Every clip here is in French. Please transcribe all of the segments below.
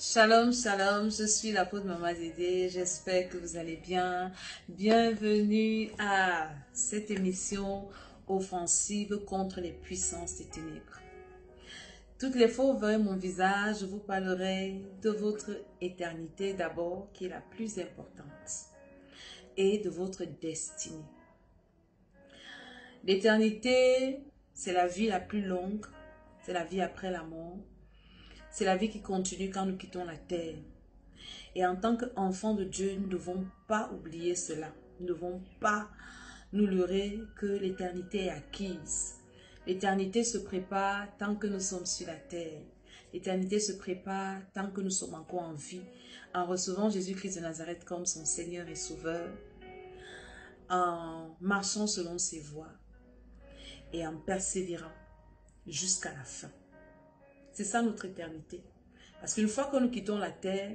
Shalom, shalom, je suis l'apôtre Maman Dédé, j'espère que vous allez bien. Bienvenue à cette émission offensive contre les puissances des ténèbres. Toutes les fois où vous verrez mon visage, je vous parlerai de votre éternité d'abord, qui est la plus importante, et de votre destinée. L'éternité, c'est la vie la plus longue, c'est la vie après la mort. C'est la vie qui continue quand nous quittons la terre. Et en tant qu'enfants de Dieu, nous ne devons pas oublier cela. Nous ne devons pas nous leurrer que l'éternité est acquise. L'éternité se prépare tant que nous sommes sur la terre. L'éternité se prépare tant que nous sommes encore en vie, en recevant Jésus-Christ de Nazareth comme son Seigneur et Sauveur, en marchant selon ses voies et en persévérant jusqu'à la fin. C'est ça notre éternité. Parce qu'une fois que nous quittons la terre,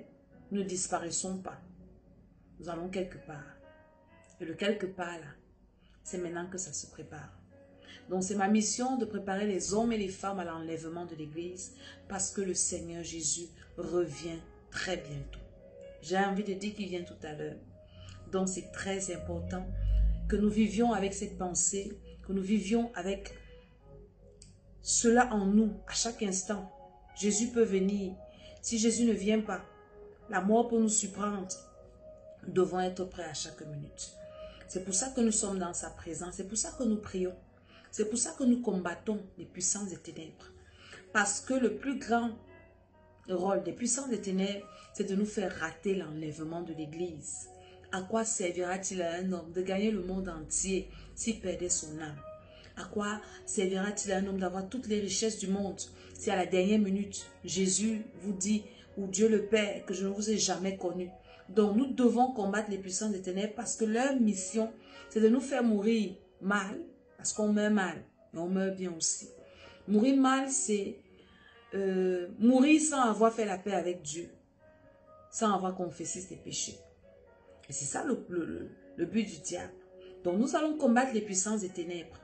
nous ne disparaissons pas. Nous allons quelque part. Et le quelque part là, c'est maintenant que ça se prépare. Donc c'est ma mission de préparer les hommes et les femmes à l'enlèvement de l'église parce que le Seigneur Jésus revient très bientôt. J'ai envie de dire qu'il vient tout à l'heure. Donc c'est très important que nous vivions avec cette pensée, que nous vivions avec cela en nous, à chaque instant. Jésus peut venir. Si Jésus ne vient pas, la mort peut nous surprendre. Nous devons être prêts à chaque minute. C'est pour ça que nous sommes dans sa présence. C'est pour ça que nous prions. C'est pour ça que nous combattons les puissances des ténèbres. Parce que le plus grand rôle des puissances des ténèbres, c'est de nous faire rater l'enlèvement de l'église. À quoi servira-t-il à un homme de gagner le monde entier s'il perdait son âme? À quoi servira-t-il à un homme d'avoir toutes les richesses du monde si à la dernière minute, Jésus vous dit, ou Dieu le Père, que je ne vous ai jamais connu? Donc nous devons combattre les puissances des ténèbres parce que leur mission, c'est de nous faire mourir mal, parce qu'on meurt mal, mais on meurt bien aussi. Mourir mal, c'est mourir sans avoir fait la paix avec Dieu, sans avoir confessé ses péchés. Et c'est ça le but du diable. Donc nous allons combattre les puissances des ténèbres,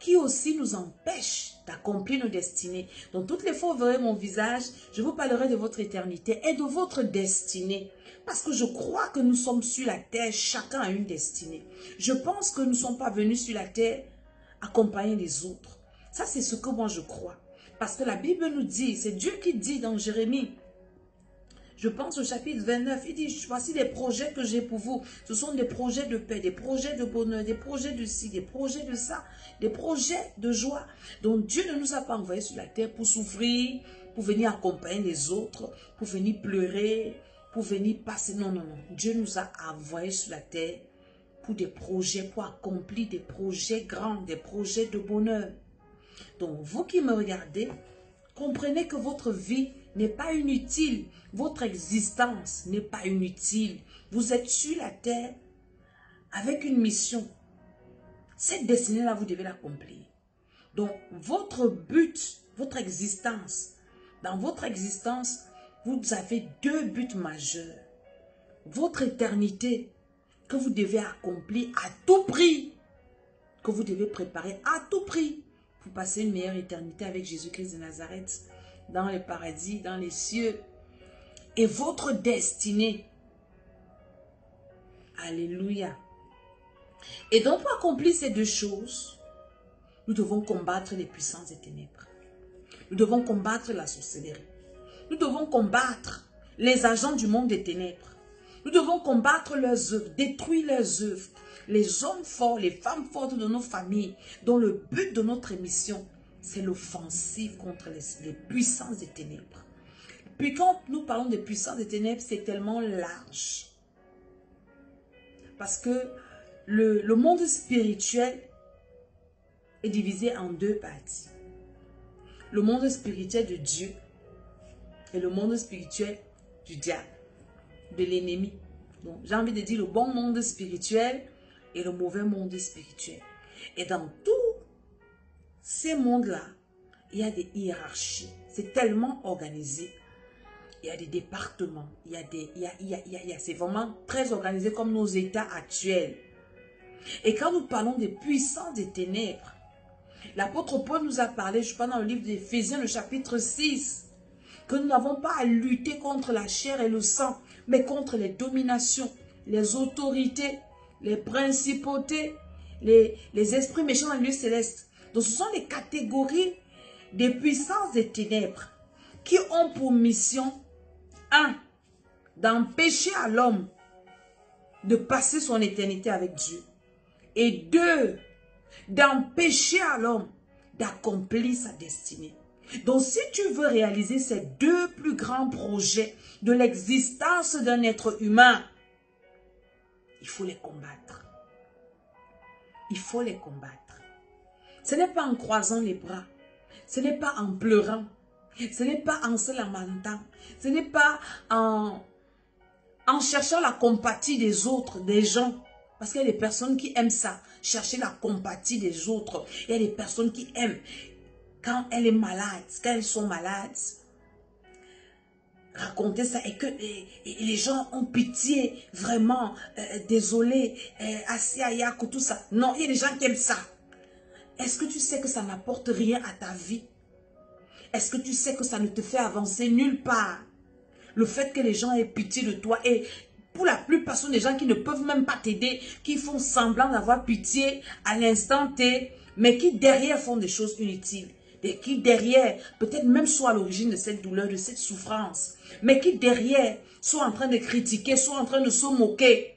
qui aussi nous empêche d'accomplir nos destinées. Donc toutes les fois où vous verrez mon visage, je vous parlerai de votre éternité et de votre destinée. Parce que je crois que nous sommes sur la terre, chacun a une destinée. Je pense que nous ne sommes pas venus sur la terre accompagner les autres. Ça c'est ce que moi je crois. Parce que la Bible nous dit, c'est Dieu qui dit dans Jérémie, je pense au chapitre 29, il dit, voici les projets que j'ai pour vous. Ce sont des projets de paix, des projets de bonheur, des projets de ci, des projets de ça, des projets de joie. Donc Dieu ne nous a pas envoyés sur la terre pour souffrir, pour venir accompagner les autres, pour venir pleurer, pour venir passer. Non, non, non. Dieu nous a envoyés sur la terre pour des projets, pour accomplir des projets grands, des projets de bonheur. Donc vous qui me regardez, comprenez que votre vie n'est pas inutile. Votre existence n'est pas inutile. Vous êtes sur la terre avec une mission. Cette destinée-là, vous devez l'accomplir. Donc, votre but, votre existence, dans votre existence, vous avez deux buts majeurs. Votre éternité, que vous devez accomplir à tout prix, que vous devez préparer à tout prix pour passer une meilleure éternité avec Jésus-Christ de Nazareth, dans le paradis, dans les cieux. Et votre destinée. Alléluia. Et donc pour accomplir ces deux choses, nous devons combattre les puissances des ténèbres. Nous devons combattre la sorcellerie. Nous devons combattre les agents du monde des ténèbres. Nous devons combattre leurs œuvres, détruire leurs œuvres. Les hommes forts, les femmes fortes de nos familles, dont le but de notre émission, c'est l'offensive contre les puissances des ténèbres. Puis quand nous parlons des puissances des ténèbres, c'est tellement large. Parce que le monde spirituel est divisé en deux parties. Le monde spirituel de Dieu et le monde spirituel du diable, de l'ennemi. Donc j'ai envie de dire le bon monde spirituel et le mauvais monde spirituel. Et dans tous ces mondes-là, il y a des hiérarchies. C'est tellement organisé. Il y a des départements, c'est vraiment très organisé comme nos états actuels. Et quand nous parlons des puissances des ténèbres, l'apôtre Paul nous a parlé, je pense dans le livre d'Éphésiens, le chapitre 6, que nous n'avons pas à lutter contre la chair et le sang, mais contre les dominations, les autorités, les principautés, les esprits méchants dans le lieu céleste. Donc ce sont des catégories des puissances des ténèbres qui ont pour mission, un, d'empêcher à l'homme de passer son éternité avec Dieu. Et deux, d'empêcher à l'homme d'accomplir sa destinée. Donc si tu veux réaliser ces deux plus grands projets de l'existence d'un être humain, il faut les combattre. Il faut les combattre. Ce n'est pas en croisant les bras. Ce n'est pas en pleurant. Ce n'est pas en se lamentant. Ce n'est pas en cherchant la compatie des autres, des gens. Parce qu'il y a des personnes qui aiment ça, chercher la compatie des autres. Il y a des personnes qui aiment, quand elle est malade, quand elles sont malades, raconter ça et que les gens ont pitié, vraiment, désolé, asiayak, tout ça. Non, il y a des gens qui aiment ça. Est-ce que tu sais que ça n'apporte rien à ta vie? Est-ce que tu sais que ça ne te fait avancer nulle part? Le fait que les gens aient pitié de toi et pour la plupart, ce sont des gens qui ne peuvent même pas t'aider, qui font semblant d'avoir pitié à l'instant T, mais qui derrière font des choses inutiles. Et qui derrière, peut-être même soit à l'origine de cette douleur, de cette souffrance, mais qui derrière sont en train de critiquer, sont en train de se moquer.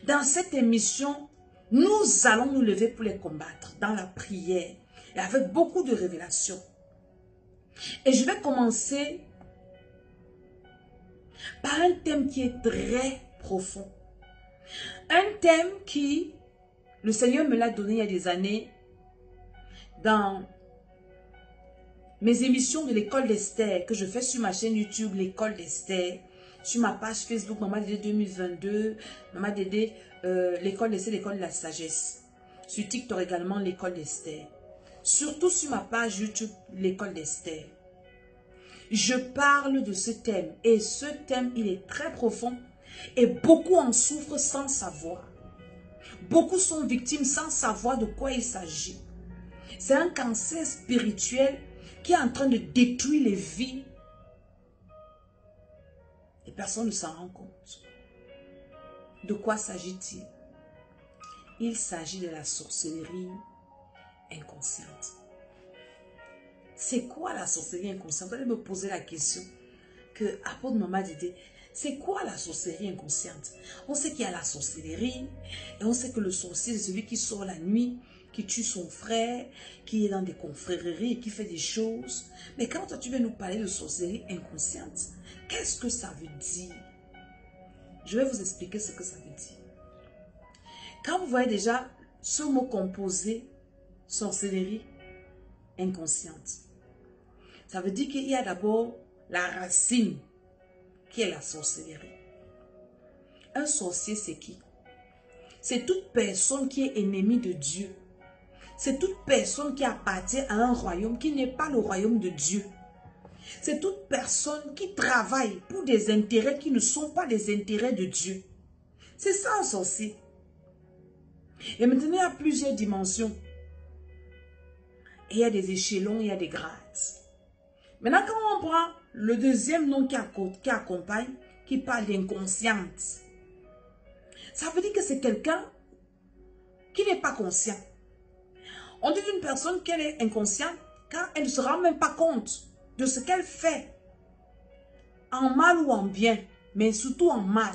Dans cette émission, nous allons nous lever pour les combattre dans la prière et avec beaucoup de révélations. Et je vais commencer par un thème qui est très profond. Un thème qui, le Seigneur me l'a donné il y a des années, dans mes émissions de l'école d'Esther que je fais sur ma chaîne YouTube, l'école d'Esther, sur ma page Facebook, Maman Dédé 2022, Maman Dédé, l'école d'Esther, l'école de la sagesse. Sur TikTok également, l'école d'Esther. Surtout sur ma page YouTube, l'école d'Esther. Je parle de ce thème et ce thème, il est très profond et beaucoup en souffrent sans savoir. Beaucoup sont victimes sans savoir de quoi il s'agit. C'est un cancer spirituel qui est en train de détruire les vies. Et personne ne s'en rend compte. De quoi s'agit-il? Il s'agit de la sorcellerie inconsciente. C'est quoi la sorcellerie inconsciente? Vous allez me poser la question que apôtre Maman Dédé, c'est quoi la sorcellerie inconsciente? On sait qu'il y a la sorcellerie et on sait que le sorcier, c'est celui qui sort la nuit, qui tue son frère, qui est dans des confréries, qui fait des choses. Mais quand toi tu veux nous parler de sorcellerie inconsciente, qu'est-ce que ça veut dire? Je vais vous expliquer ce que ça veut dire. Quand vous voyez déjà ce mot composé, sorcellerie inconsciente, ça veut dire qu'il y a d'abord la racine qui est la sorcellerie. Un sorcier, c'est qui? C'est toute personne qui est ennemie de Dieu. C'est toute personne qui appartient à un royaume qui n'est pas le royaume de Dieu. C'est toute personne qui travaille pour des intérêts qui ne sont pas les intérêts de Dieu. C'est ça un sorcier. Et maintenant, il y a plusieurs dimensions. Et il y a des échelons, il y a des grades. Maintenant, quand on prend le deuxième nom qui accompagne, qui parle d'inconsciente, ça veut dire que c'est quelqu'un qui n'est pas conscient. On dit d'une personne qu'elle est inconsciente quand elle ne se rend même pas compte de ce qu'elle fait, en mal ou en bien, mais surtout en mal.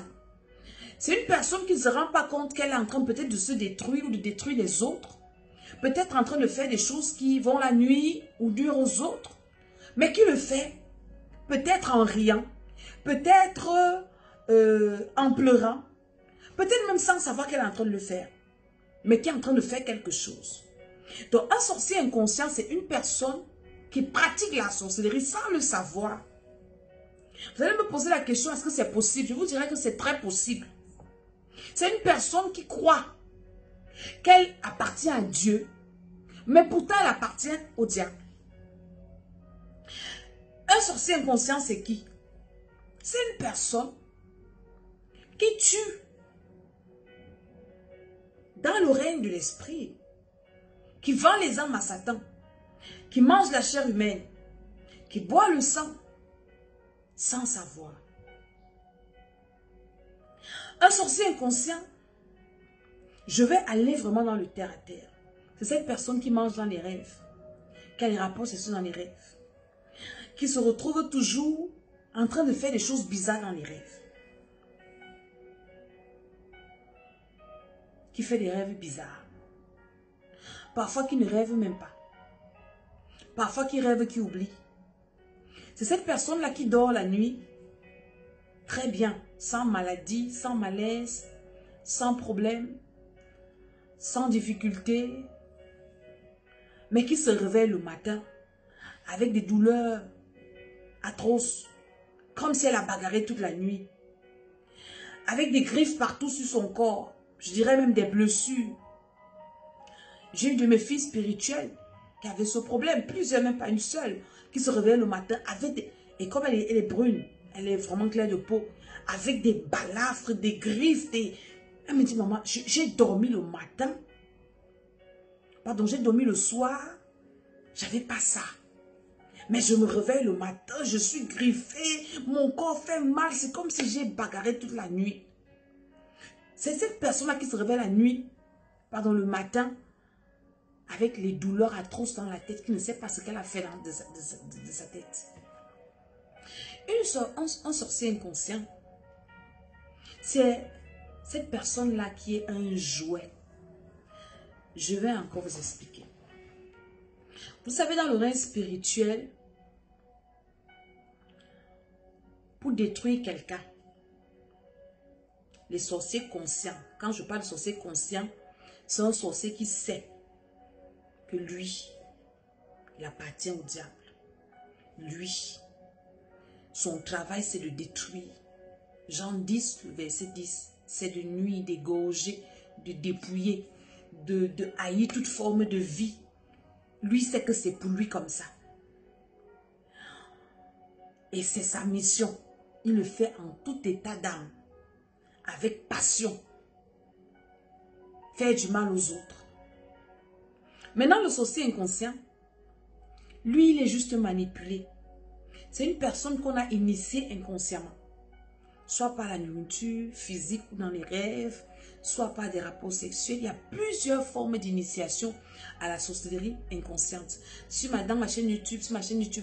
C'est une personne qui ne se rend pas compte qu'elle est en train peut-être de se détruire ou de détruire les autres, peut-être en train de faire des choses qui vont la nuit ou nuire aux autres, mais qui le fait peut-être en riant, peut-être en pleurant, peut-être même sans savoir qu'elle est en train de le faire, mais qui est en train de faire quelque chose. Donc un sorcier inconscient, c'est une personne qui pratique la sorcellerie sans le savoir. Vous allez me poser la question, est-ce que c'est possible? Je vous dirais que c'est très possible. C'est une personne qui croit qu'elle appartient à Dieu, mais pourtant elle appartient au diable. Un sorcier inconscient, c'est qui? C'est une personne qui tue dans le règne de l'esprit, qui vend les âmes à Satan, qui mange la chair humaine, qui boit le sang sans savoir. Un sorcier inconscient, je vais aller vraiment dans le terre à terre. C'est cette personne qui mange dans les rêves, qui a les rapports sexuels dans les rêves, qui se retrouve toujours en train de faire des choses bizarres dans les rêves. Qui fait des rêves bizarres. Parfois qui ne rêve même pas. Parfois qui rêve, qui oublie. C'est cette personne-là qui dort la nuit très bien, sans maladie, sans malaise, sans problème, sans difficulté, mais qui se réveille le matin avec des douleurs atroces, comme si elle a bagarré toute la nuit, avec des griffes partout sur son corps, je dirais même des blessures. J'ai eu de mes filles spirituelles qui avaient ce problème, plusieurs, même pas une seule, qui se réveillait le matin avec des... Et comme elle est brune, elle est vraiment claire de peau, avec des balafres, des griffes, des... Elle me dit, maman, j'ai dormi le matin. Pardon, j'ai dormi le soir. J'avais pas ça. Mais je me réveille le matin, je suis griffée, mon corps fait mal. C'est comme si j'ai bagarré toute la nuit. C'est cette personne-là qui se réveille la nuit, pardon, le matin, avec les douleurs atroces dans la tête, qui ne sait pas ce qu'elle a fait de sa tête. Un sorcier inconscient, c'est cette personne-là qui est un jouet. Je vais encore vous expliquer. Vous savez, dans le règne spirituel, pour détruire quelqu'un, les sorciers conscients, quand je parle de sorcier conscient, c'est un sorcier qui sait que lui, il appartient au diable. Lui, son travail, c'est de détruire. Jean 10, le verset 10, c'est de nuire, d'égorger, de dépouiller, de haïr toute forme de vie. Lui sait que c'est pour lui comme ça. Et c'est sa mission. Il le fait en tout état d'âme, avec passion. Faire du mal aux autres. Maintenant, le sorcier inconscient, lui, il est juste manipulé. C'est une personne qu'on a initiée inconsciemment. Soit par la nourriture physique ou dans les rêves, soit par des rapports sexuels. Il y a plusieurs formes d'initiation à la sorcellerie inconsciente. Dans ma chaîne YouTube,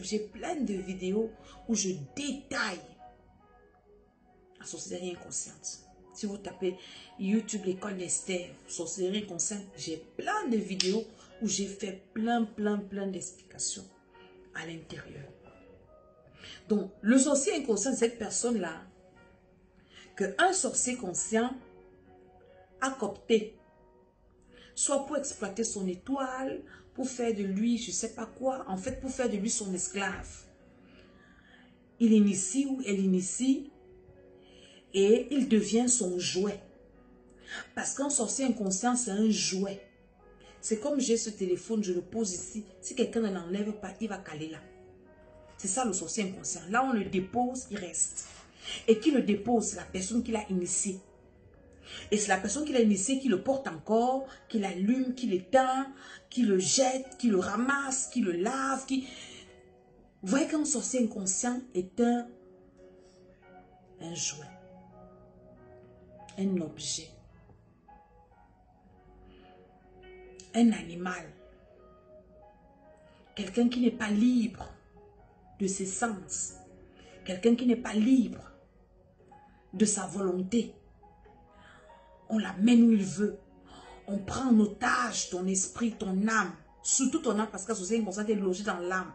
j'ai plein de vidéos où je détaille la sorcellerie inconsciente. Si vous tapez YouTube, l'école d'Esther, sorcellerie inconsciente, j'ai plein de vidéos où j'ai fait plein d'explications à l'intérieur. Donc, le sorcier inconscient, c'est cette personne-là qu'un sorcier conscient a coopté, soit pour exploiter son étoile, pour faire de lui, je ne sais pas quoi, en fait, pour faire de lui son esclave. Il initie ou elle initie et il devient son jouet. Parce qu'un sorcier inconscient, c'est un jouet. C'est comme j'ai ce téléphone, je le pose ici. Si quelqu'un ne l'enlève pas, il va caler là. C'est ça le sorcier inconscient. Là, on le dépose, il reste. Et qui le dépose, c'est la personne qui l'a initié. Et c'est la personne qui l'a initié qui le porte encore, qui l'allume, qui l'éteint, qui le jette, qui le ramasse, qui le lave. Vous voyez qu'un sorcier inconscient est un jouet, un objet, un animal, quelqu'un qui n'est pas libre de ses sens, quelqu'un qui n'est pas libre de sa volonté. On l'amène où il veut. On prend en otage ton esprit, ton âme, surtout ton âme, parce que la sorcière inconsciente est logée dans l'âme.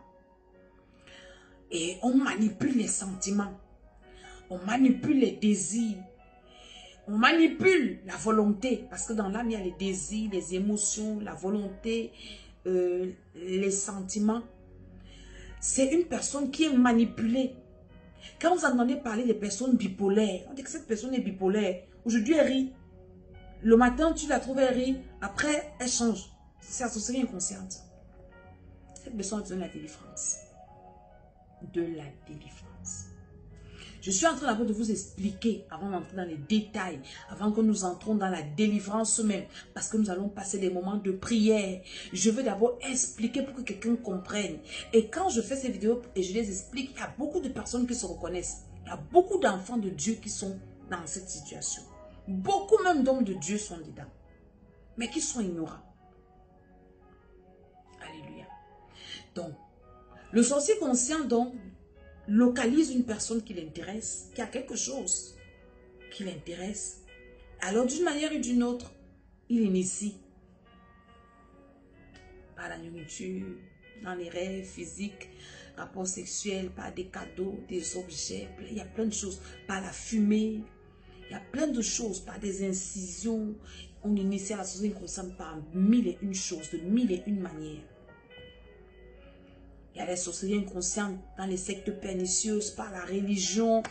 Et on manipule les sentiments, on manipule les désirs, on manipule la volonté, parce que dans l'âme, il y a les désirs, les émotions, la volonté, les sentiments. C'est une personne qui est manipulée. Quand vous entendez parler des personnes bipolaires, on dit que cette personne est bipolaire. Aujourd'hui, elle rit. Le matin, tu la trouves, elle rit. Après, elle change. C'est la sorcellerie inconsciente. Cette personne a besoin de la délivrance. De la délivrance. Je suis en train d'abord de vous expliquer, avant d'entrer dans les détails, avant que nous entrons dans la délivrance même, parce que nous allons passer des moments de prière. Je veux d'abord expliquer pour que quelqu'un comprenne. Et quand je fais ces vidéos et je les explique, il y a beaucoup de personnes qui se reconnaissent. Il y a beaucoup d'enfants de Dieu qui sont dans cette situation. Beaucoup même d'hommes de Dieu sont dedans, mais qui sont ignorants. Alléluia. Donc, le sorcier conscient, donc, localise une personne qui l'intéresse, qui a quelque chose qui l'intéresse. Alors, d'une manière ou d'une autre, il initie par la nourriture, dans les rêves physiques, rapports sexuels, par des cadeaux, des objets, il y a plein de choses, par la fumée, il y a plein de choses, par des incisions. On initie à la sorcellerie inconsciente par 1001 choses, de 1001 manières. Il y a les sorcelleries inconscientes dans les sectes pernicieuses, par la religion.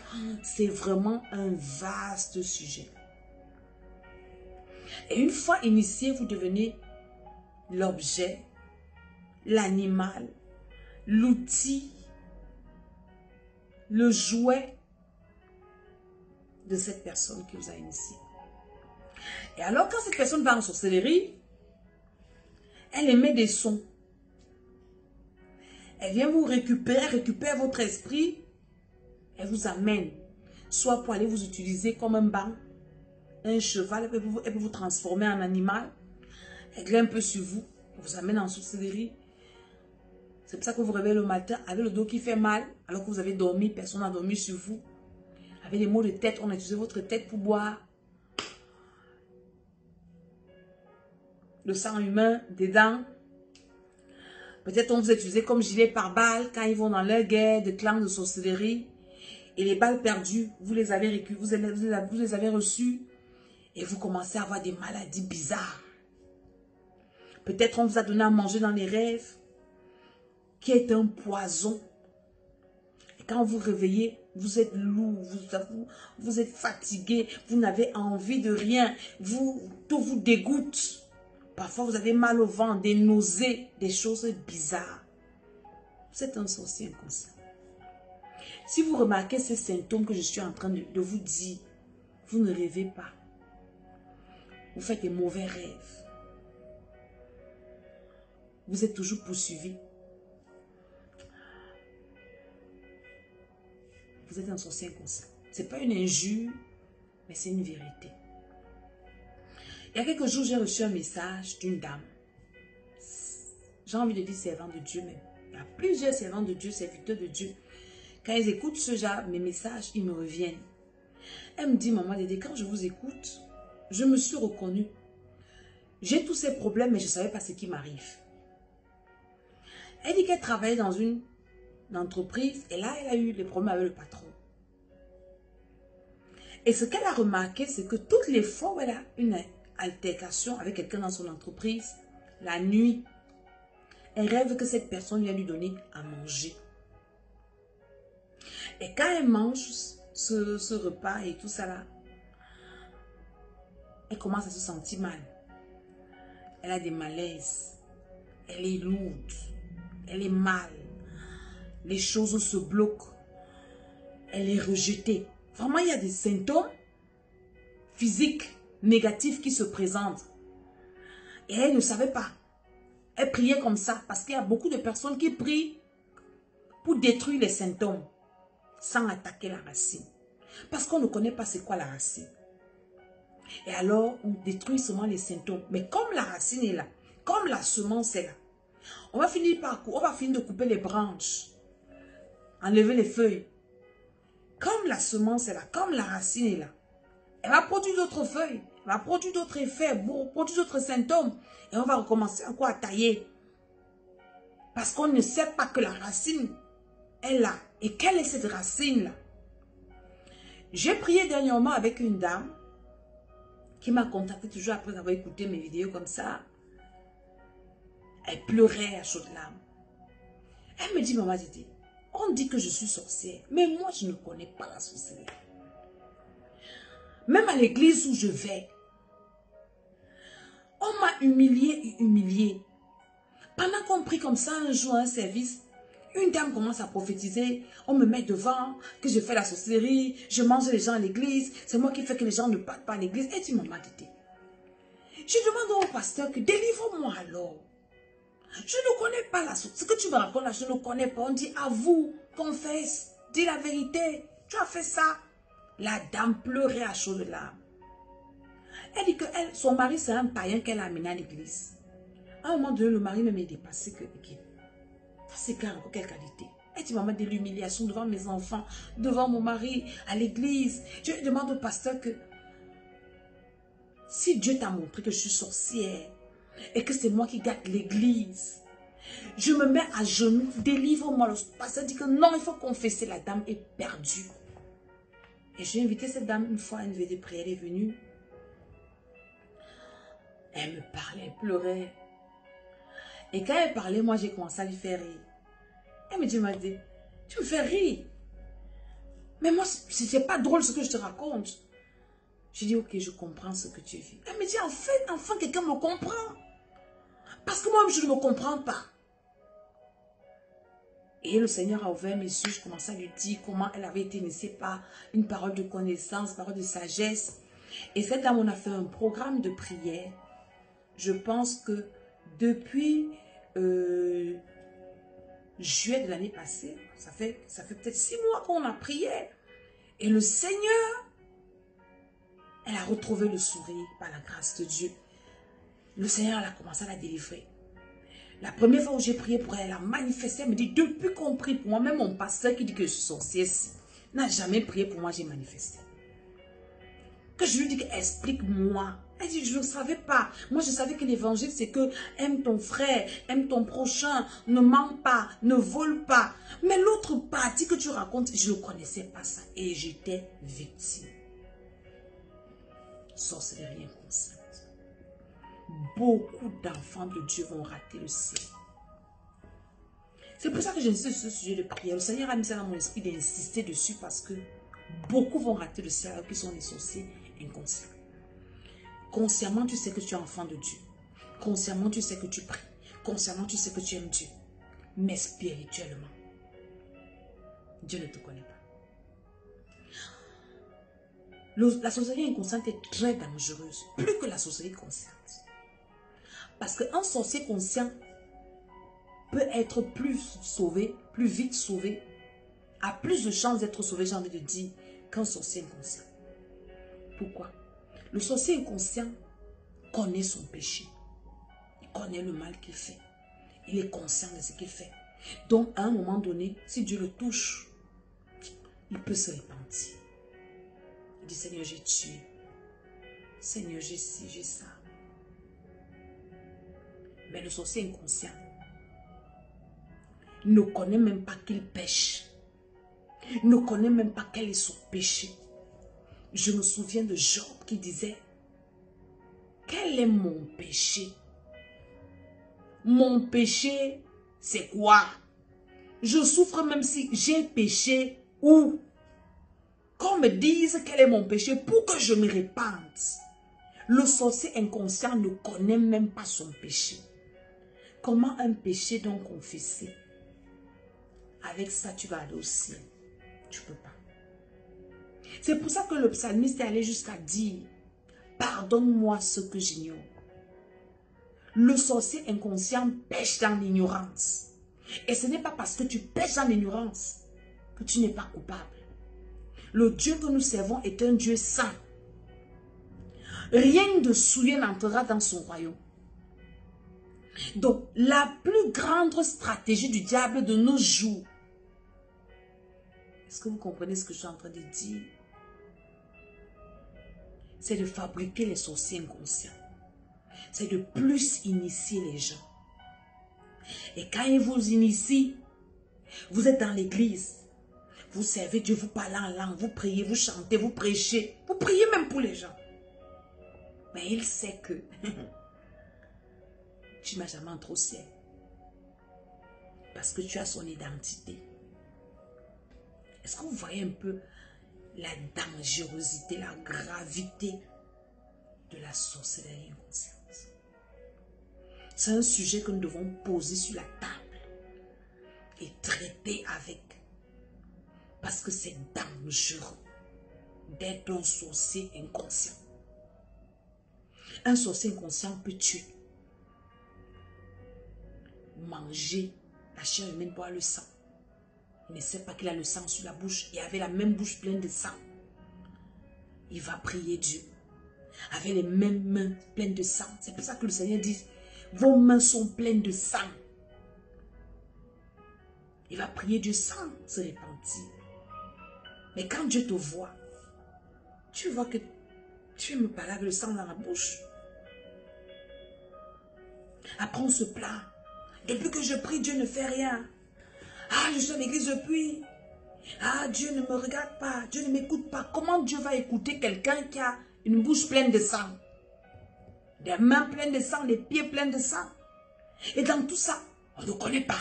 C'est vraiment un vaste sujet. Et une fois initié, vous devenez l'objet, l'animal, l'outil, le jouet de cette personne qui vous a initié. Et alors, quand cette personne va en sorcellerie, elle émet des sons. Elle vient vous récupérer, récupère votre esprit. Elle vous amène, soit pour aller vous utiliser comme un banc, un cheval, elle peut vous transformer en animal. Elle grimpe un peu sur vous, elle vous amène en sorcellerie. C'est pour ça que vous vous réveillez le matin avec le dos qui fait mal, alors que vous avez dormi, personne n'a dormi sur vous. Avec des maux de tête, on a utilisé votre tête pour boire le sang humain dedans. Peut-être on vous a utilisé comme gilet pare-balles quand ils vont dans leur guerre de clans de sorcellerie. Et les balles perdues, vous les avez récupérées, vous les avez reçues. Et vous commencez à avoir des maladies bizarres. Peut-être on vous a donné à manger dans les rêves, qui est un poison. Et quand vous réveillez, vous êtes lourd, vous êtes fatigué, vous n'avez envie de rien, tout vous dégoûte. Parfois, vous avez mal au ventre, des nausées, des choses bizarres. Vous êtes un sorcier inconscient. Si vous remarquez ces symptômes que je suis en train de vous dire, vous ne rêvez pas. Vous faites des mauvais rêves. Vous êtes toujours poursuivi. Vous êtes un sorcier inconscient. Ce n'est pas une injure, mais c'est une vérité. Il y a quelques jours, j'ai reçu un message d'une dame. J'ai envie de dire servant de Dieu même. Il y a plusieurs servants de Dieu, serviteurs de Dieu. Quand ils écoutent ce genre, mes messages, ils me reviennent. Elle me dit, maman Dédé, quand je vous écoute, je me suis reconnue. J'ai tous ces problèmes, mais je ne savais pas ce qui m'arrive. Elle dit qu'elle travaillait dans une entreprise et là, elle a eu des problèmes avec le patron. Et ce qu'elle a remarqué, c'est que toutes les fois où elle a une altercation avec quelqu'un dans son entreprise, la nuit, elle rêve que cette personne vient lui donner à manger. Et quand elle mange ce repas et tout ça là, elle commence à se sentir mal. Elle a des malaises. Elle est lourde. Elle est mal. Les choses se bloquent. Elle est rejetée. Vraiment, il y a des symptômes physiques négatifs qui se présentent. Et elle ne savait pas. Elle priait comme ça parce qu'il y a beaucoup de personnes qui prient pour détruire les symptômes sans attaquer la racine. Parce qu'on ne connaît pas c'est quoi la racine. Et alors, on détruit seulement les symptômes. Mais comme la racine est là, comme la semence est là, on va finir de couper les branches, enlever les feuilles. Comme la semence est là, comme la racine est là, elle va produire d'autres feuilles, elle va produire d'autres effets, produire d'autres symptômes. Et on va recommencer encore à tailler. Parce qu'on ne sait pas que la racine est là. Et quelle est cette racine-là? J'ai prié dernièrement avec une dame qui m'a contacté toujours après avoir écouté mes vidéos comme ça. Elle pleurait à chaudes larmes. Elle me dit, maman Dédé, on dit que je suis sorcière, mais moi je ne connais pas la sorcellerie. Même à l'église où je vais, on m'a humiliée et humiliée. Pendant qu'on prie comme ça un jour à un service, Une dame commence à prophétiser, on me met devant, que je fais la sorcellerie, je mange les gens à l'église, c'est moi qui fais que les gens ne partent pas à l'église. Et tu m'as dit, je demande au pasteur que délivre-moi alors. Je ne connais pas la sorcellerie. Ce que tu me racontes là, je ne connais pas. On dit, avoue, confesse, dis la vérité. Tu as fait ça. La dame pleurait à chaudes larmes. Elle dit que son mari, c'est un païen qu'elle a amené à l'église. À un moment donné, le mari même est dépassé que, ok, c'est encore quelle qualité. Et tu m'as dit de l'humiliation devant mes enfants, devant mon mari, à l'église. Je demande au pasteur que, si Dieu t'a montré que je suis sorcière, et que c'est moi qui gâte l'église, je me mets à genoux, délivre-moi. Le pasteur dit que non, il faut confesser, la dame est perdue. Et j'ai invité cette dame une fois à une veillée de prière, elle est venue. Elle me parlait, elle pleurait. Et quand elle parlait, moi j'ai commencé à lui faire rire. Elle me dit, tu me fais rire. Mais moi, c'est pas drôle ce que je te raconte. Je dis, ok, je comprends ce que tu vis. Elle me dit, en fait, enfin quelqu'un me comprend. Parce que moi-même, je ne me comprends pas. Et le Seigneur a ouvert mes yeux, je commençais à lui dire comment elle avait été initiée par une parole de connaissance, parole de sagesse. Et cette dame, on a fait un programme de prière. Je pense que depuis juillet de l'année passée, ça fait peut-être 6 mois qu'on a prié. Et le Seigneur, elle a retrouvé le sourire par la grâce de Dieu. Le Seigneur, elle a commencé à la délivrer. La première fois où j'ai prié pour elle, elle a manifesté. Elle me dit, depuis qu'on prie pour moi, même mon pasteur qui dit que je suis sorcière, n'a jamais prié pour moi, j'ai manifesté. Que je lui dis, explique-moi. Elle dit, je ne savais pas. Moi, je savais que l'évangile, c'est que aime ton frère, aime ton prochain, ne ment pas, ne vole pas. Mais l'autre partie que tu racontes, je ne connaissais pas ça. Et j'étais victime. Sorcellerie inconsciente. Beaucoup d'enfants de Dieu vont rater le ciel. C'est pour ça que j'insiste sur ce sujet de prière. Le Seigneur a mis ça dans mon esprit d'insister dessus parce que beaucoup vont rater le ciel alors qu'ils sont des sorciers inconscients. Consciemment, tu sais que tu es enfant de Dieu. Consciemment, tu sais que tu pries. Consciemment, tu sais que tu aimes Dieu. Mais spirituellement, Dieu ne te connaît pas. La sorcellerie inconsciente est très dangereuse. Plus que la sorcellerie consciente. Parce qu'un sorcier conscient peut être plus sauvé, plus vite sauvé, a plus de chances d'être sauvé, j'ai envie de dire, qu'un sorcier inconscient. Pourquoi? Le sorcier inconscient connaît son péché. Il connaît le mal qu'il fait. Il est conscient de ce qu'il fait. Donc, à un moment donné, si Dieu le touche, il peut se repentir. Il dit, Seigneur, j'ai tué. Seigneur, j'ai ci, j'ai ça. Mais le sorcier inconscient ne connaît même pas qu'il pêche. Ne connaît même pas quel est son péché. Je me souviens de Job qui disait, quel est mon péché? Mon péché, c'est quoi? Je souffre même si j'ai péché ou qu'on me dise quel est mon péché pour que je me répande. Le sorcier inconscient ne connaît même pas son péché. Comment un péché donc confessé? Avec ça, tu vas aller au ciel. Tu ne peux pas. C'est pour ça que le psalmiste est allé jusqu'à dire, pardonne-moi ce que j'ignore. Le sorcier inconscient pêche dans l'ignorance. Et ce n'est pas parce que tu pêches dans l'ignorance que tu n'es pas coupable. Le Dieu que nous servons est un Dieu saint. Rien de souillé n'entrera dans son royaume. Donc, la plus grande stratégie du diable de nos jours, est-ce que vous comprenez ce que je suis en train de dire? C'est de fabriquer les sorciers inconscients. C'est de plus initier les gens. Et quand ils vous initient, vous êtes dans l'église, vous servez Dieu, vous parlez en langue, vous priez, vous chantez, vous prêchez, vous priez même pour les gens. Mais il sait que tu n'as jamais entré au ciel. Parce que tu as son identité. Est-ce que vous voyez un peu la dangerosité, la gravité de la sorcellerie inconsciente? C'est un sujet que nous devons poser sur la table. et traiter avec. Parce que c'est dangereux d'être un sorcier inconscient. Un sorcier inconscient peut tuer. Manger la chair humaine, boire le sang. Il ne sait pas qu'il a le sang sur la bouche et avait la même bouche pleine de sang. Il va prier Dieu avec les mêmes mains pleines de sang. C'est pour ça que le Seigneur dit, vos mains sont pleines de sang. Il va prier Dieu sans se repentir. Mais quand Dieu te voit, tu vois que tu me parles avec le sang dans la bouche. Après on se plaint. Depuis que je prie, Dieu ne fait rien. Ah, je suis à l'église, je prie. Ah, Dieu ne me regarde pas. Dieu ne m'écoute pas. Comment Dieu va écouter quelqu'un qui a une bouche pleine de sang? Des mains pleines de sang, des pieds pleins de sang. Et dans tout ça, on ne connaît pas.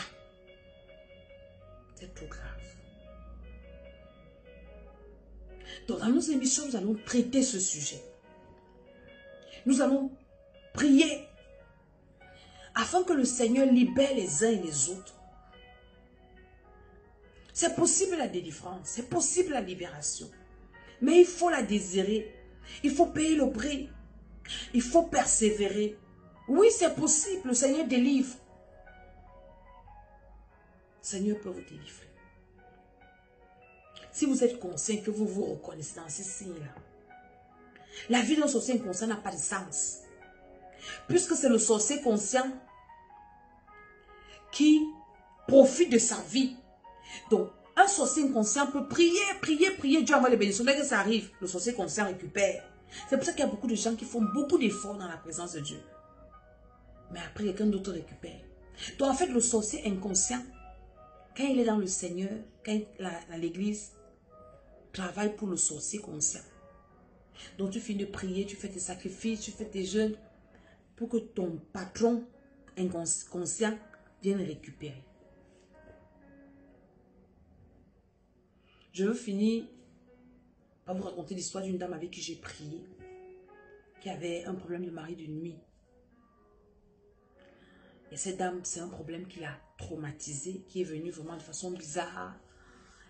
C'est trop grave. Donc, dans nos émissions, nous allons traiter ce sujet. Nous allons prier afin que le Seigneur libère les uns et les autres. C'est possible la délivrance, c'est possible la libération. Mais il faut la désirer. Il faut payer le prix. Il faut persévérer. Oui, c'est possible, le Seigneur délivre. Le Seigneur peut vous délivrer. Si vous êtes conscient que vous vous reconnaissez dans ces signes-là, la vie d'un sorcier inconscient n'a pas de sens. Puisque c'est le sorcier conscient qui profite de sa vie. Donc, un sorcier inconscient peut prier, prier, prier, Dieu envoie les bénédictions. Dès que ça arrive, le sorcier conscient récupère. C'est pour ça qu'il y a beaucoup de gens qui font beaucoup d'efforts dans la présence de Dieu. Mais après, quelqu'un d'autre récupère. Donc, en fait, le sorcier inconscient, quand il est dans le Seigneur, quand l'église travaille pour le sorcier conscient. Donc, tu finis de prier, tu fais tes sacrifices, tu fais tes jeûnes pour que ton patron inconscient vienne récupérer. Je veux finir par vous raconter l'histoire d'une dame avec qui j'ai prié, qui avait un problème de mari de nuit. Et cette dame, c'est un problème qui l'a traumatisée, qui est venu vraiment de façon bizarre.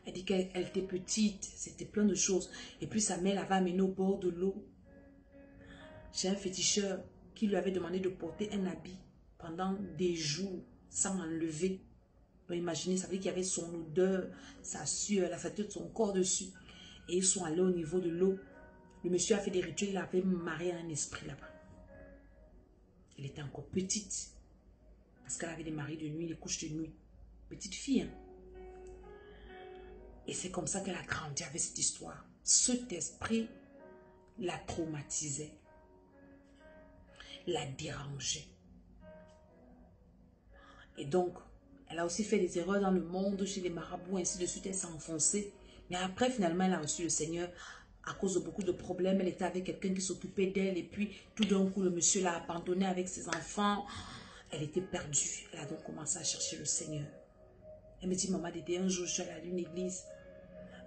Elle dit qu'elle était petite, c'était plein de choses. Et puis sa mère l'avait amenée au bord de l'eau. J'ai un féticheur qui lui avait demandé de porter un habit pendant des jours sans enlever. Donc imaginez, ça veut dire qu'il y avait son odeur, sa sueur, la fatigue de son corps dessus. Et ils sont allés au niveau de l'eau. Le monsieur a fait des rituels, il avait marié un esprit là-bas. Elle était encore petite. Parce qu'elle avait des maris de nuit, des couches de nuit. Petite fille. Hein? Et c'est comme ça qu'elle a grandi avec cette histoire. Cet esprit la traumatisait. La dérangeait. Et donc, elle a aussi fait des erreurs dans le monde, chez les marabouts, ainsi de suite. Elle s'est enfoncée. Mais après, finalement, elle a reçu le Seigneur à cause de beaucoup de problèmes. Elle était avec quelqu'un qui s'occupait d'elle. Et puis, tout d'un coup, le monsieur l'a abandonnée avec ses enfants. Elle était perdue. Elle a donc commencé à chercher le Seigneur. Elle me dit, maman Dédé, un jour, je suis allée à une église.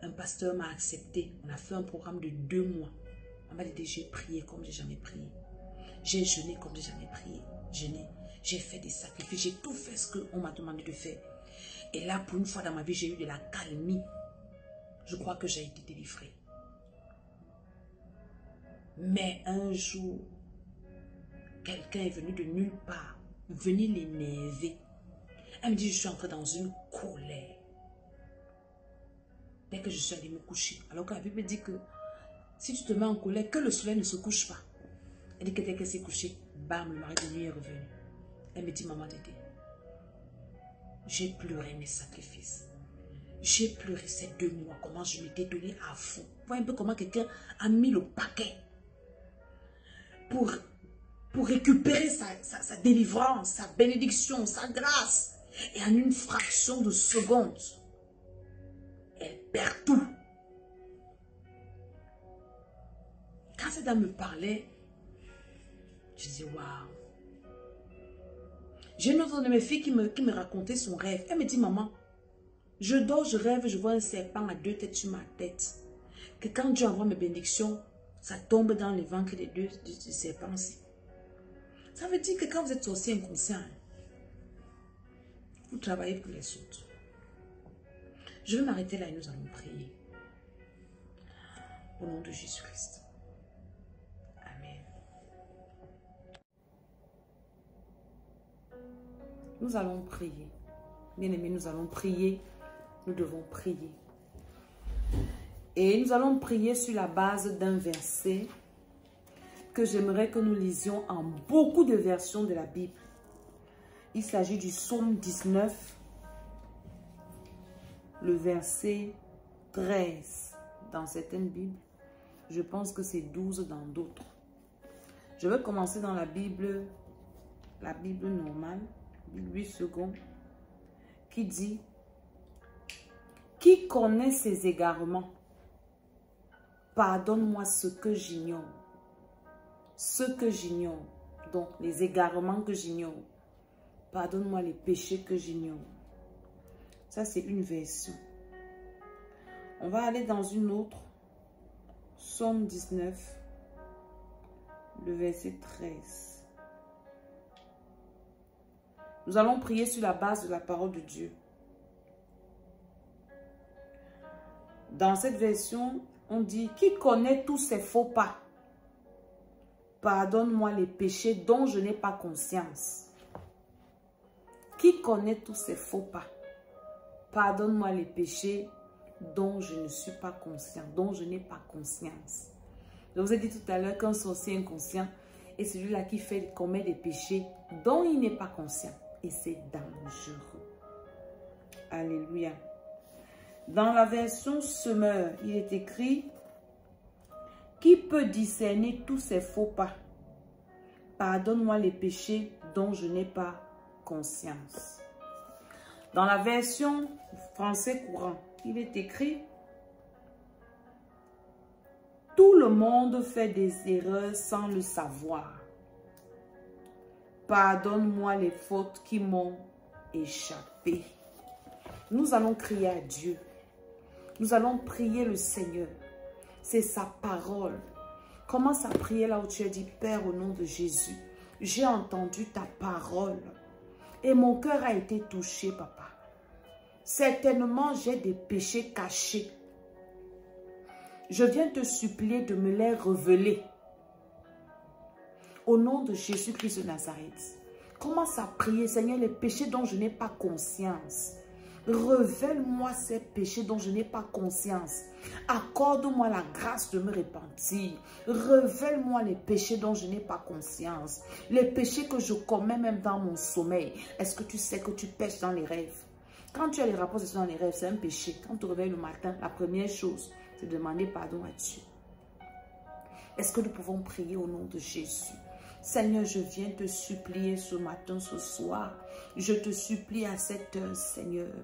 Un pasteur m'a accepté. On a fait un programme de 2 mois. Maman Dédé, j'ai prié comme j'ai jamais prié. J'ai jeûné comme j'ai jamais prié. J'ai fait des sacrifices. J'ai tout fait ce qu'on m'a demandé de faire. Et là, pour une fois dans ma vie, j'ai eu de la calmie. Je crois que j'ai été délivrée. Mais un jour, quelqu'un est venu de nulle part, venu l'énerver. Elle me dit, je suis entrée dans une colère. Dès que je suis allée me coucher. Alors que la Bible dit que si tu te mets en colère, que le soleil ne se couche pas. Elle dit que dès qu'elle s'est couchée, bam, le mari de nuit est revenu. Elle me dit, maman Dédé, j'ai pleuré mes sacrifices. J'ai pleuré ces 2 mois, comment je m'étais donné à fond. Vous voyez un peu comment quelqu'un a mis le paquet pour récupérer sa délivrance, sa bénédiction, sa grâce. Et en une fraction de seconde, elle perd tout. Quand cette dame me parlait, je disais, waouh. J'ai une autre de mes filles qui me racontait son rêve. Elle me dit, maman, je dors, je rêve, je vois un serpent à 2 têtes sur ma tête. Que quand Dieu envoie mes bénédictions, ça tombe dans les ventres des deux serpents-ci. Ça veut dire que quand vous êtes sorcier inconscient, vous travaillez pour les autres. Je vais m'arrêter là et nous allons prier. Au nom de Jésus-Christ. Amen. Nous allons prier. Bien-aimés, nous allons prier. Nous devons prier. Et nous allons prier sur la base d'un verset que j'aimerais que nous lisions en beaucoup de versions de la Bible. Il s'agit du psaume 19, le verset 13 dans certaines Bibles. Je pense que c'est 12 dans d'autres. Je vais commencer dans la Bible normale, Bible 8 secondes, qui dit: qui connaît ses égarements? Pardonne-moi ce que j'ignore. Ce que j'ignore. Donc, les égarements que j'ignore. Pardonne-moi les péchés que j'ignore. Ça, c'est une version. On va aller dans une autre. Psaume 19, le verset 13. Nous allons prier sur la base de la parole de Dieu. Dans cette version, on dit: qui connaît tous ces faux pas? Pardonne-moi les péchés dont je n'ai pas conscience. Qui connaît tous ces faux pas? Pardonne-moi les péchés dont je ne suis pas conscient, dont je n'ai pas conscience. Je vous ai dit tout à l'heure qu'un sorcier inconscient est celui-là qui commet des péchés dont il n'est pas conscient. Et c'est dangereux. Alléluia. Dans la version Semeur, il est écrit: qui peut discerner tous ces faux pas? Pardonne-moi les péchés dont je n'ai pas conscience. Dans la version français courant, il est écrit: tout le monde fait des erreurs sans le savoir. Pardonne-moi les fautes qui m'ont échappé. Nous allons crier à Dieu. Nous allons prier le Seigneur. C'est sa parole. Commence à prier là où tu as dit: Père, au nom de Jésus, j'ai entendu ta parole et mon cœur a été touché, papa. Certainement, j'ai des péchés cachés. Je viens te supplier de me les révéler. Au nom de Jésus-Christ de Nazareth, commence à prier: Seigneur, les péchés dont je n'ai pas conscience. Révèle-moi ces péchés dont je n'ai pas conscience. Accorde-moi la grâce de me repentir. Révèle-moi les péchés dont je n'ai pas conscience. Les péchés que je commets même dans mon sommeil. Est-ce que tu sais que tu pêches dans les rêves? Quand tu as les rapports sexuels dans les rêves, c'est un péché. Quand tu te réveilles le matin, la première chose, c'est de demander pardon à Dieu. Est-ce que nous pouvons prier au nom de Jésus? Seigneur, je viens te supplier ce matin, ce soir. Je te supplie à cette heure, Seigneur.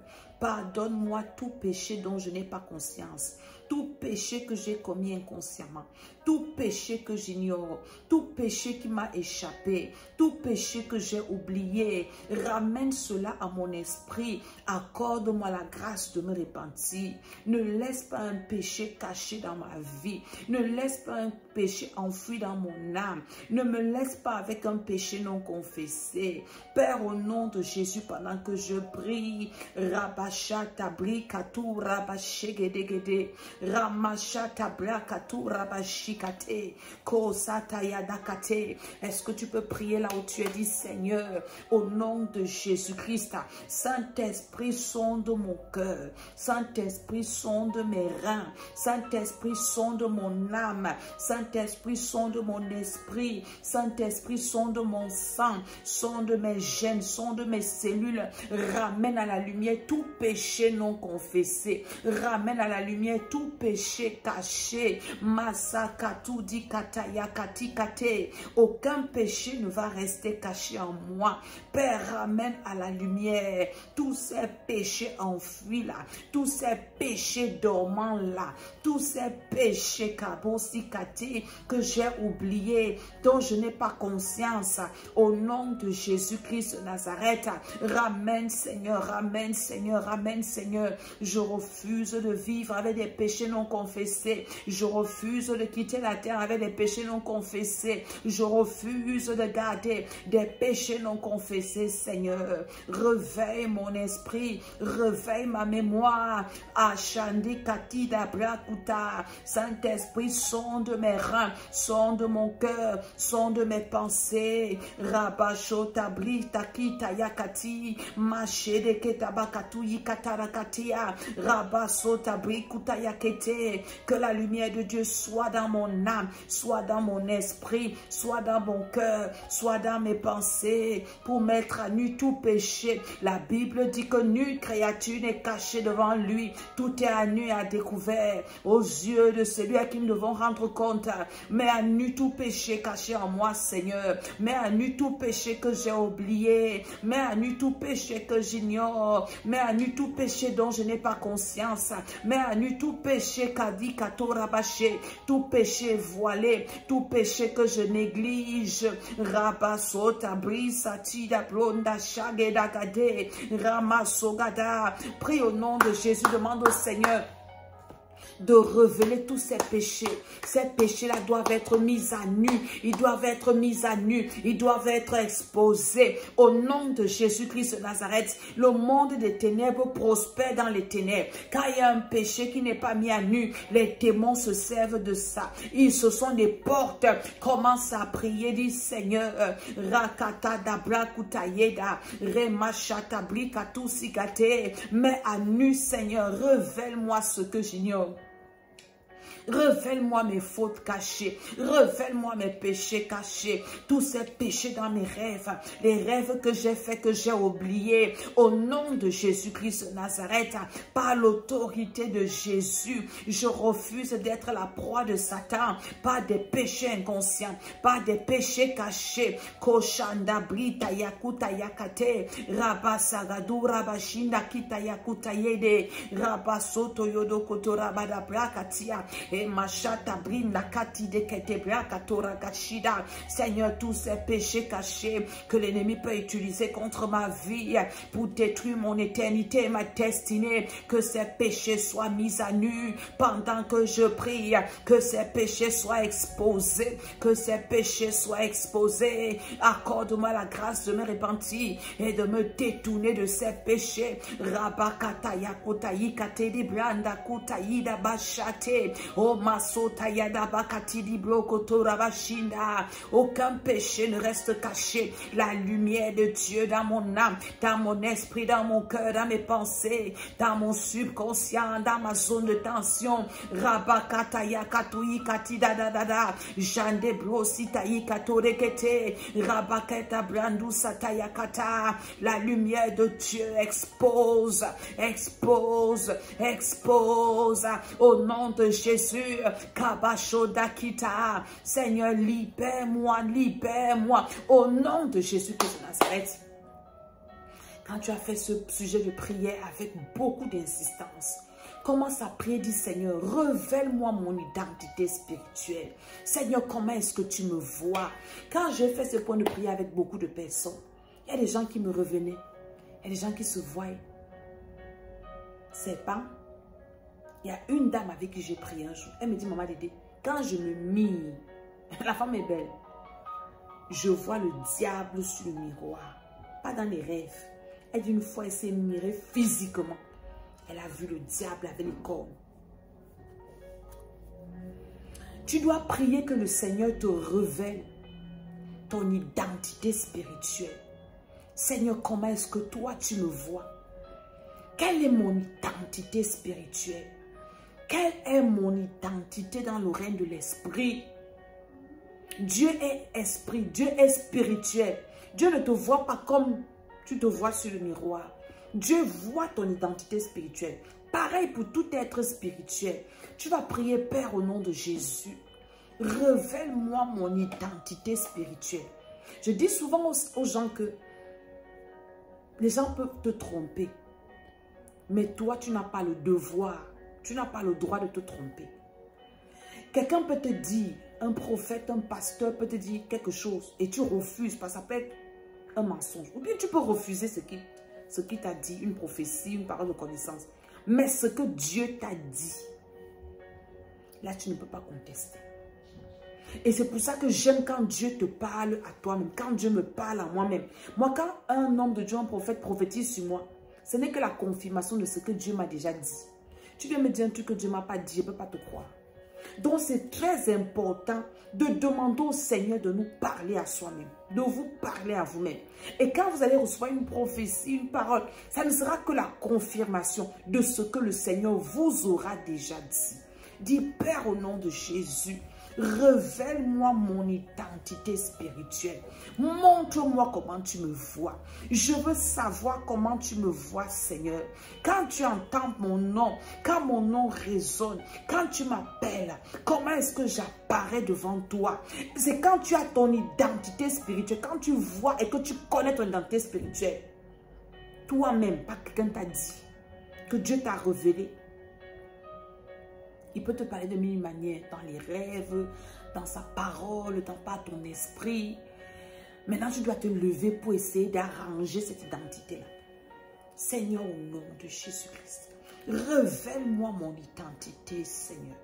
Pardonne-moi tout péché dont je n'ai pas conscience. Tout péché que j'ai commis inconsciemment. Tout péché que j'ignore. Tout péché qui m'a échappé. Tout péché que j'ai oublié. Ramène cela à mon esprit. Accorde-moi la grâce de me repentir. Ne laisse pas un péché caché dans ma vie. Ne laisse pas un péché enfoui dans mon âme. Ne me laisse pas avec un péché non confessé. Père, au nom de Jésus, pendant que je prie, Rabashata brikatu rabashegedegede, Ramashata brakatu rabashikate, Kosata yadakate. Est-ce que tu peux prier là où tu es dit: Seigneur, au nom de Jésus-Christ, Saint-Esprit, sonde mon cœur, Saint-Esprit, sonde mes reins, Saint-Esprit, sonde mon âme, Saint-Esprit, sonde mon esprit, Saint-Esprit, sonde mon sang, sonde mes gènes, sonde mes cellules, ramène à la lumière tout péché non confessé, ramène à la lumière tout péché caché. Masakatu di kataya kati kate. Aucun péché ne va rester caché en moi. Père, ramène à la lumière tous ces péchés enfouis là, tous ces péchés dormants là, tous ces péchés kabosikati que j'ai oubliés, dont je n'ai pas conscience. Au nom de Jésus-Christ de Nazareth, ramène Seigneur, ramène Seigneur, ramène Seigneur. Je refuse de vivre avec des péchés péchés non confessés. Je refuse de quitter la terre avec des péchés non confessés. Je refuse de garder des péchés non confessés, Seigneur. Réveille mon esprit, réveille ma mémoire. Ashandi Katida Brakuta. Saint-Esprit, sonde mes reins, sonde mon cœur, sonde mes pensées. Rabashota Brita Kita Yakati, Machede Ketabakatu Yikatarakatia, Rabasota Brikuta Yakete. Que la lumière de Dieu soit dans mon âme, soit dans mon esprit, soit dans mon cœur, soit dans mes pensées, pour mettre à nu tout péché. La Bible dit que nulle créature n'est cachée devant lui. Tout est à nu et à découvert aux yeux de celui à qui nous devons rendre compte. Mets à nu tout péché caché en moi, Seigneur. Mets à nu tout péché que j'ai oublié. Mets à nu tout péché que j'ignore. Mets à nu tout péché dont je n'ai pas conscience. Mets à nu tout péché kadi kato rabaché, tout péché voilé, tout péché que je néglige. Rabasota brisati da blonda shageda gade ramasogada. Prie au nom de Jésus, demande au Seigneur de révéler tous ces péchés. Ces péchés-là doivent être mis à nu. Ils doivent être mis à nu. Ils doivent être exposés. Au nom de Jésus-Christ de Nazareth, le monde des ténèbres prospère dans les ténèbres. Quand il y a un péché qui n'est pas mis à nu, les démons se servent de ça. Ils se sont des portes. Commence à prier, dit Seigneur. Rakata dabra kutayeda. Remachata brikatu sigate. Mais à nu, Seigneur, révèle-moi ce que j'ignore. Révèle-moi mes fautes cachées. Révèle-moi mes péchés cachés. Tous ces péchés dans mes rêves. Les rêves que j'ai faits, que j'ai oubliés. Au nom de Jésus-Christ de Nazareth, par l'autorité de Jésus, je refuse d'être la proie de Satan. Par des péchés inconscients. Par des péchés cachés. Koshanda brita yakuta yakate. Rabasagadu rabashinda kita yakuta yede. Rabasoto yodo koto rabada brakatia. Seigneur, tous ces péchés cachés que l'ennemi peut utiliser contre ma vie pour détruire mon éternité et ma destinée, que ces péchés soient mis à nu pendant que je prie, que ces péchés soient exposés, que ces péchés soient exposés. Accorde-moi la grâce de me repentir et de me détourner de ces péchés. Rabakataya kotayi katedi branda kutayida bashate. Aucun péché ne reste caché. La lumière de Dieu dans mon âme, dans mon esprit, dans mon cœur, dans mes pensées, dans mon subconscient, dans ma zone de tension. Rabakataya katui katida da da da. Jande brositayi katorekete. Rabaketa brandu sataya kata. La lumière de Dieu expose, expose, expose. Au nom de Jésus, Kabashodakita. Seigneur, libère-moi, libère-moi. Au nom de Jésus-Christ de Nazareth. Quand tu as fait ce sujet de prière avec beaucoup d'insistance, commence à prier, dis Seigneur, révèle-moi mon identité spirituelle. Seigneur, comment est-ce que tu me vois? Quand j'ai fait ce point de prière avec beaucoup de personnes, il y a des gens qui me revenaient. Il y a des gens qui se voient. C'est pas. Il y a une dame avec qui j'ai prié un jour. Elle me dit, maman Dédé, quand je me mire, la femme est belle, je vois le diable sur le miroir. Pas dans les rêves. Elle dit une fois, elle s'est mirée physiquement. Elle a vu le diable avec les cornes. Tu dois prier que le Seigneur te révèle ton identité spirituelle. Seigneur, comment est-ce que toi tu me vois? Quelle est mon identité spirituelle? Quelle est mon identité dans le règne de l'esprit? Dieu est esprit, Dieu est spirituel. Dieu ne te voit pas comme tu te vois sur le miroir. Dieu voit ton identité spirituelle. Pareil pour tout être spirituel. Tu vas prier, Père, au nom de Jésus. Révèle-moi mon identité spirituelle. Je dis souvent aux gens que les gens peuvent te tromper. Mais toi, tu n'as pas le devoir. Tu n'as pas le droit de te tromper. Quelqu'un peut te dire, un prophète, un pasteur peut te dire quelque chose et tu refuses parce que ça peut être un mensonge. Ou bien tu peux refuser ce qui t'a dit, une prophétie, une parole de connaissance. Mais ce que Dieu t'a dit, là tu ne peux pas contester. Et c'est pour ça que j'aime quand Dieu te parle à toi-même, quand Dieu me parle à moi-même. Moi, quand un homme de Dieu, un prophète prophétise sur moi, ce n'est que la confirmation de ce que Dieu m'a déjà dit. Tu viens me dire un truc que Dieu ne m'a pas dit, je ne peux pas te croire. Donc c'est très important de demander au Seigneur de nous parler à soi-même, de vous parler à vous-même. Et quand vous allez recevoir une prophétie, une parole, ça ne sera que la confirmation de ce que le Seigneur vous aura déjà dit. Dis, Père, au nom de Jésus, révèle-moi mon identité spirituelle. Montre-moi comment tu me vois. Je veux savoir comment tu me vois, Seigneur. Quand tu entends mon nom, quand mon nom résonne, quand tu m'appelles, comment est-ce que j'apparais devant toi? C'est quand tu as ton identité spirituelle, quand tu vois et que tu connais ton identité spirituelle. Toi-même, pas quelqu'un t'a dit, que Dieu t'a révélé. Il peut te parler de mille manières, dans les rêves, dans sa parole, par ton esprit. Maintenant, tu dois te lever pour essayer d'arranger cette identité-là. Seigneur, au nom de Jésus-Christ, révèle-moi mon identité, Seigneur.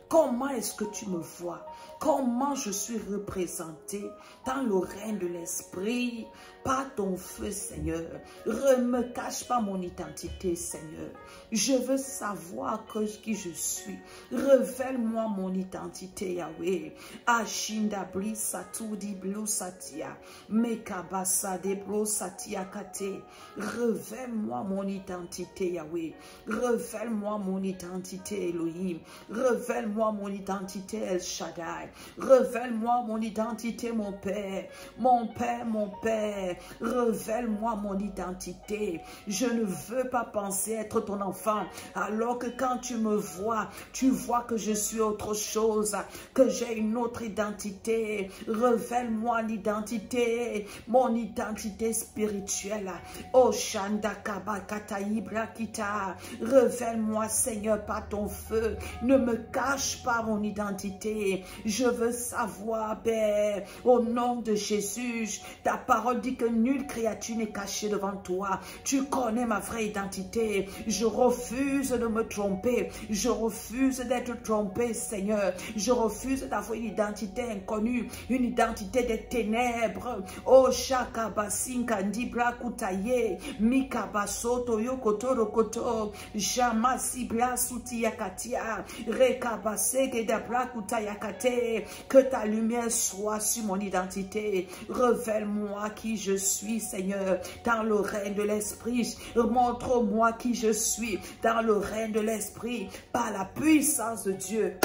Comment est-ce que tu me vois? Comment je suis représenté dans le règne de l'esprit par ton feu, Seigneur? Ne me cache pas mon identité, Seigneur. Je veux savoir qui je suis. Révèle-moi mon identité, Yahweh. Ashinda bli satudi blu satia. Mekabasa de blu satia kate. Révèle-moi mon identité, Yahweh. Révèle-moi mon identité, Elohim. Révèle-moi mon identité, El Shaddai. Révèle-moi mon identité, mon Père. Mon Père, mon Père. Révèle-moi mon identité. Je ne veux pas penser être ton enfant. Alors que quand tu me vois, tu vois que je suis autre chose. Que j'ai une autre identité. Révèle-moi l'identité. Mon identité spirituelle. Oh Shanda Kaba Kataïbra Kita. Révèle-moi, Seigneur, par ton feu. Ne me cache pas mon identité. Je veux savoir, Père, au nom de Jésus. Ta parole dit que nulle créature n'est cachée devant toi. Tu connais ma vraie identité. Je refuse de me tromper. Je refuse d'être trompé, Seigneur. Je refuse d'avoir une identité inconnue, une identité des ténèbres. Oh, Shakabasinka Ndibra Kutaye, Mikabasoto Yokotoro Koto, Jamasibla Sutiyakatia, Rekabaseke Dabra Kutayakate. Que ta lumière soit sur mon identité. Révèle-moi qui je suis, Seigneur, dans le règne de l'esprit. Montre-moi qui je suis dans le règne de l'esprit, par la puissance de Dieu,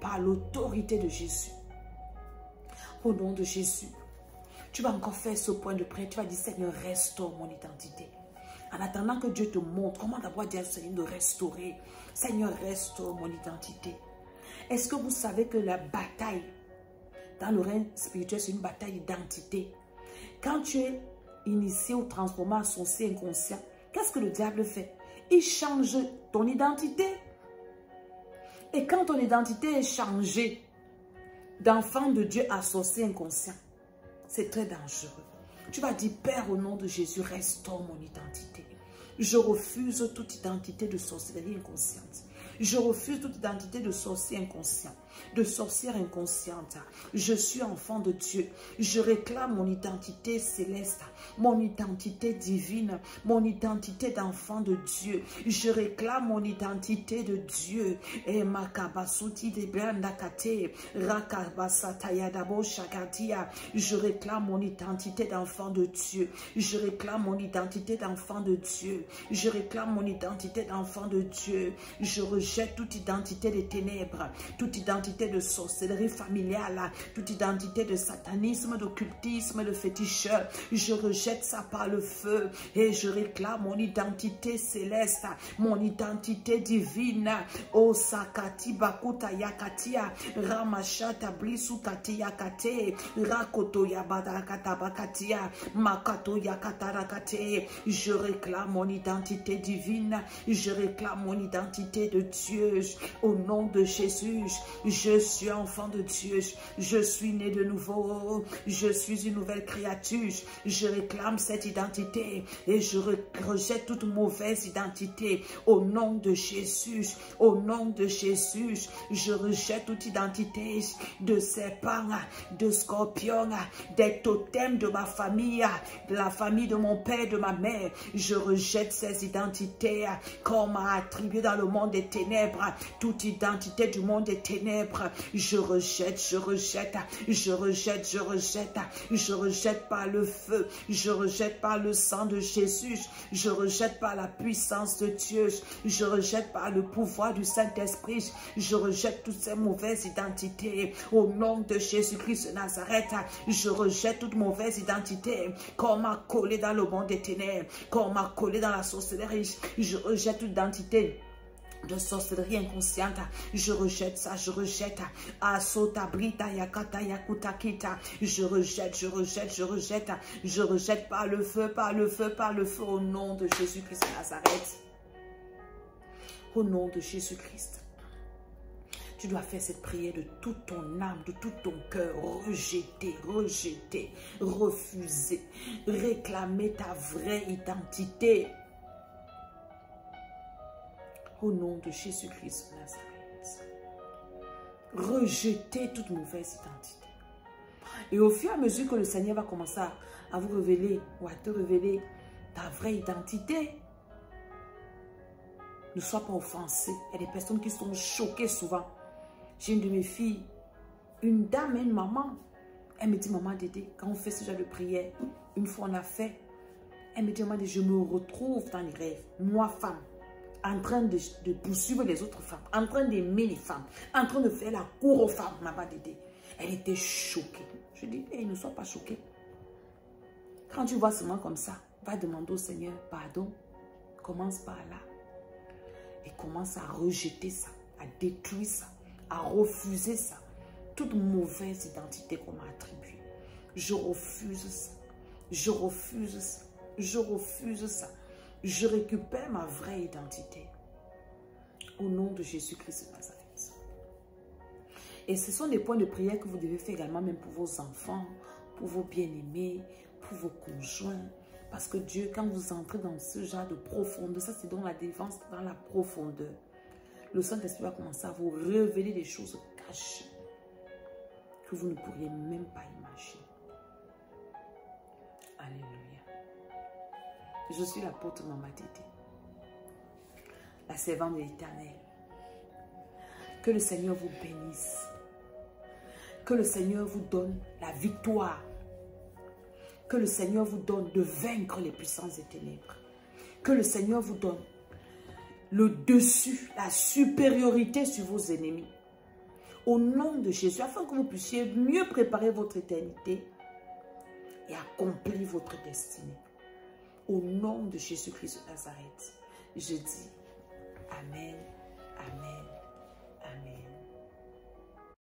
par l'autorité de Jésus. Au nom de Jésus, tu vas encore faire ce point de prière. Tu vas dire, Seigneur, restaure mon identité. En attendant que Dieu te montre, comment d'abord dire, Seigneur, de restaurer. Seigneur, restaure mon identité. Est-ce que vous savez que la bataille dans le règne spirituel, c'est une bataille d'identité? Quand tu es initié ou transformé en sorcier inconscient, qu'est-ce que le diable fait? Il change ton identité. Et quand ton identité est changée d'enfant de Dieu à sorcier inconscient, c'est très dangereux. Tu vas dire, Père, au nom de Jésus, restaure mon identité. Je refuse toute identité de sorcellerie inconsciente. Je refuse toute identité de sorcier inconscient, de sorcière inconsciente. Je suis enfant de Dieu. Je réclame mon identité céleste, mon identité divine, mon identité d'enfant de Dieu. Je réclame mon identité de Dieu. Et makabasuti de brandakate, rakabasatayadabo shakatia. Je réclame mon identité d'enfant de Dieu. Je réclame mon identité d'enfant de Dieu. Je réclame mon identité d'enfant de Dieu. Je rejette toute identité des ténèbres, toute identité de sorcellerie familiale, toute identité de satanisme, d'occultisme, de féticheur. Je rejette ça par le feu et je réclame mon identité céleste, mon identité divine. O sakati bakuta yakatia, ramashata blisukati yakate, rakoto yabadakata bakatia, makato yakatarakate. Je réclame mon identité divine, je réclame mon identité de Dieu. Dieu. Au nom de Jésus, je suis enfant de Dieu. Je suis né de nouveau. Je suis une nouvelle créature. Je réclame cette identité et je rejette toute mauvaise identité. Au nom de Jésus, au nom de Jésus, je rejette toute identité de serpent, de scorpion, des totems de ma famille, de la famille de mon père, de ma mère. Je rejette ces identités qu'on m'a attribuées dans le monde des ténèbres. Toute identité du monde des ténèbres, je rejette, je rejette, je rejette, je rejette, je rejette par le feu, je rejette par le sang de Jésus, je rejette par la puissance de Dieu, je rejette par le pouvoir du Saint-Esprit, je rejette toutes ces mauvaises identités. Au nom de Jésus-Christ de Nazareth, je rejette toute mauvaise identité qu'on m'a collée dans le monde des ténèbres, qu'on m'a collée dans la sorcellerie. Je rejette toute identité de sorcellerie inconsciente. Je rejette ça, je rejette. Asotabrita yakata yakutakita. Je rejette, je rejette, je rejette. Je rejette par le feu, par le feu, par le feu, au nom de Jésus-Christ de Nazareth. Au nom de Jésus-Christ. Tu dois faire cette prière de toute ton âme, de tout ton cœur. Rejeter, rejeter, refuser. Réclamer ta vraie identité. Au nom de Jésus-Christ de Nazareth. Rejeter toute mauvaise identité. Et au fur et à mesure que le Seigneur va commencer à vous révéler ou à te révéler ta vraie identité, ne sois pas offensé. Il y a des personnes qui sont choquées souvent. J'ai une de mes filles, une dame et une maman. Elle me dit, maman Dédé, quand on fait ce genre de prière, une fois on a fait, elle me dit, maman Dédé, je me retrouve dans les rêves, moi femme, en train de poursuivre les autres femmes, en train d'aimer les femmes, en train de faire la cour aux femmes, maman Dédé. Elle était choquée. Je dis, hey, ne sois pas choquée. Quand tu vois seulement comme ça, va demander au Seigneur pardon. Commence par là. Et commence à rejeter ça, à détruire ça, à refuser ça. Toute mauvaise identité qu'on m'a attribuée. Je refuse ça. Je refuse ça. Je refuse ça. Je récupère ma vraie identité. Au nom de Jésus-Christ de Nazareth. Et ce sont des points de prière que vous devez faire également même pour vos enfants, pour vos bien-aimés, pour vos conjoints. Parce que Dieu, quand vous entrez dans ce genre de profondeur, ça c'est dans la défense, dans la profondeur. Le Saint-Esprit va commencer à vous révéler des choses cachées que vous ne pourriez même pas imaginer. Alléluia. Je suis l'apôtre Maman Dédé, la servante de l'Éternel. Que le Seigneur vous bénisse. Que le Seigneur vous donne la victoire. Que le Seigneur vous donne de vaincre les puissances des ténèbres. Que le Seigneur vous donne le dessus, la supériorité sur vos ennemis. Au nom de Jésus, afin que vous puissiez mieux préparer votre éternité et accomplir votre destinée. Au nom de Jésus-Christ de Nazareth, je dis Amen.